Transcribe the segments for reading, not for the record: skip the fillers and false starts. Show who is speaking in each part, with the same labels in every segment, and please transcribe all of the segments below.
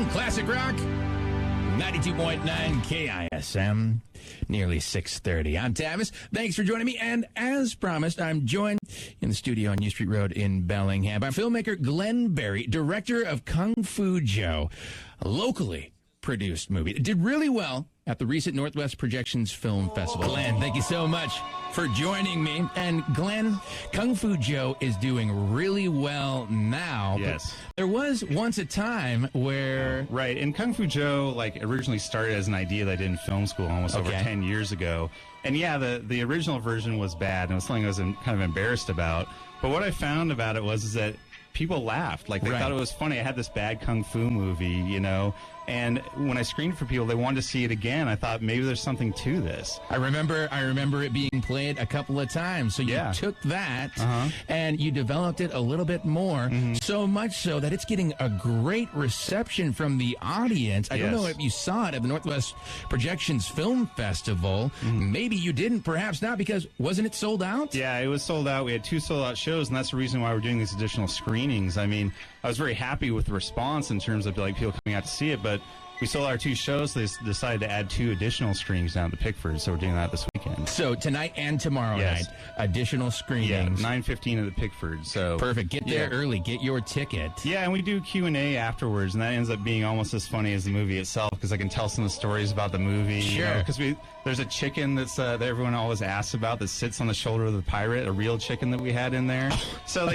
Speaker 1: FM, Classic Rock, 92.9 KISM, nearly 6:30. I'm Tavis. Thanks for joining me. And as promised, I'm joined in the studio on U Street Road in Bellingham by filmmaker Glenn Berry, director of Kung Fu Joe, a locally produced movie. It did really well at the recent Northwest Projections Film Festival. Glenn, thank you so much for joining me. And Glenn, Kung Fu Joe is doing really well now.
Speaker 2: Yes.
Speaker 1: There was once a time where...
Speaker 2: Right, and Kung Fu Joe originally started as an idea that I did in film school almost over 10 years ago. And yeah, the original version was bad, and it was something I was kind of embarrassed about. But what I found about it was that people laughed. They thought it was funny. I had this bad Kung Fu movie, and when I screened for people, they wanted to see it again. I thought maybe there's something to this.
Speaker 1: I remember it being played a couple of times. So you took that and you developed it a little bit more, so much so that it's getting a great reception from the audience. I don't know if you saw it at the Northwest Projections Film Festival. Maybe you didn't, perhaps not, because wasn't it sold out?
Speaker 2: Yeah, it was sold out. We had 2 sold out shows, and that's the reason why we're doing these additional screenings. I mean, I was very happy with the response in terms of people coming out to see it, but we sold our 2 shows, so they decided to add 2 additional screenings down to Pickford, so we're doing that this weekend.
Speaker 1: So tonight and tomorrow night, additional screenings.
Speaker 2: Yeah, 9:15 at the Pickford. So
Speaker 1: perfect. Get there early. Get your ticket.
Speaker 2: Yeah, and we do Q&A afterwards, and that ends up being almost as funny as the movie itself, because I can tell some of the stories about the movie.
Speaker 1: Sure.
Speaker 2: Because there's a chicken that everyone always asks about that sits on the shoulder of the pirate, a real chicken that we had in there. So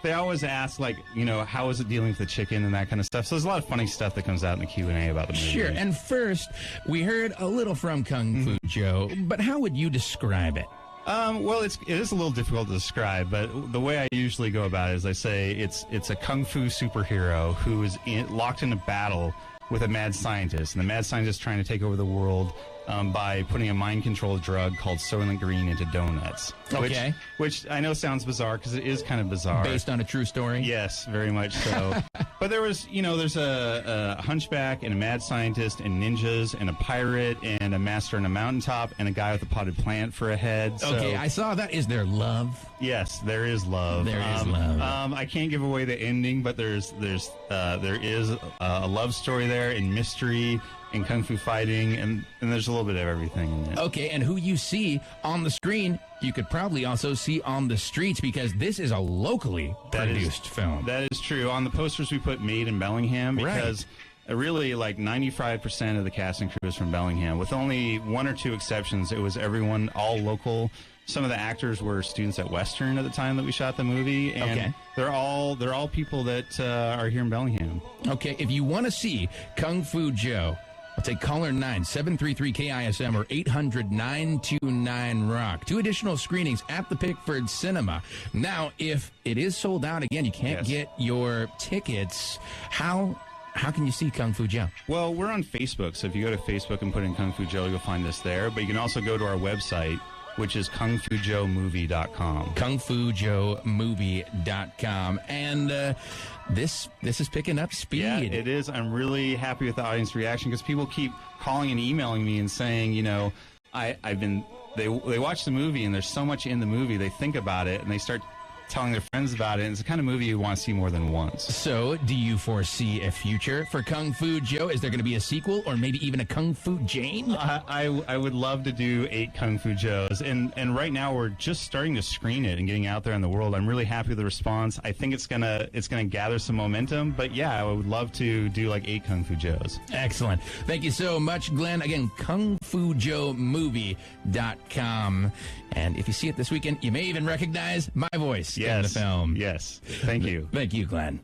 Speaker 2: they always ask, how is it dealing with the chicken and that kind of stuff. So there's a lot of funny stuff that comes out in the Q&A about the movie.
Speaker 1: Sure. And first, we heard a little from Kung Fu Joe, but how would you describe it?
Speaker 2: Well, it is a little difficult to describe, but the way I usually go about it is I say it's a kung fu superhero who is locked in a battle with a mad scientist, and the mad scientist is trying to take over the world by putting a mind-controlled drug called Soylent Green into donuts.
Speaker 1: Okay.
Speaker 2: Which I know sounds bizarre, because it is kind of bizarre.
Speaker 1: Based on a true story?
Speaker 2: Yes, very much so. But there's a hunchback and a mad scientist and ninjas and a pirate and a master on a mountaintop and a guy with a potted plant for a head.
Speaker 1: Okay, I saw that. Is there love?
Speaker 2: Yes, there is love.
Speaker 1: There is love.
Speaker 2: I can't give away the ending, but there is a love story there, and mystery, and kung fu fighting, and there's a little bit of everything in there.
Speaker 1: Okay, and who you see on the screen, you could probably also see on the streets, because this is a locally produced film.
Speaker 2: That is true. On the posters, we put Made in Bellingham, because really 95% of the cast and crew is from Bellingham. With only 1 or 2 exceptions, it was everyone, all local. Some of the actors were students at Western at the time that we shot the movie, and they're all people that are here in Bellingham.
Speaker 1: Okay, if you want to see Kung Fu Joe, I'll take caller 9-733-KISM or 800-929-ROCK. 2 additional screenings at the Pickford Cinema. Now, if it is sold out again, you can't get your tickets. How can you see Kung Fu Joe?
Speaker 2: Well, we're on Facebook, so if you go to Facebook and put in Kung Fu Joe, you'll find us there. But you can also go to our website, which is kungfujoemovie.com.
Speaker 1: kungfujoemovie.com. And this is picking up speed.
Speaker 2: Yeah, it is. I'm really happy with the audience reaction, because people keep calling and emailing me and saying, they watch the movie and there's so much in the movie, they think about it and they start telling their friends about it, and it's the kind of movie you want to see more than once.
Speaker 1: So, do you foresee a future for Kung Fu Joe? Is there going to be a sequel, or maybe even a Kung Fu Jane?
Speaker 2: I would love to do 8 Kung Fu Joes, and right now we're just starting to screen it and getting out there in the world. I'm really happy with the response. I think it's gonna gather some momentum, but yeah, I would love to do 8 Kung Fu Joes.
Speaker 1: Excellent. Thank you so much, Glenn. Again, kungfujoemovie.com. And if you see it this weekend, you may even recognize my voice in the film.
Speaker 2: Yes. Thank you.
Speaker 1: Thank you, Glenn.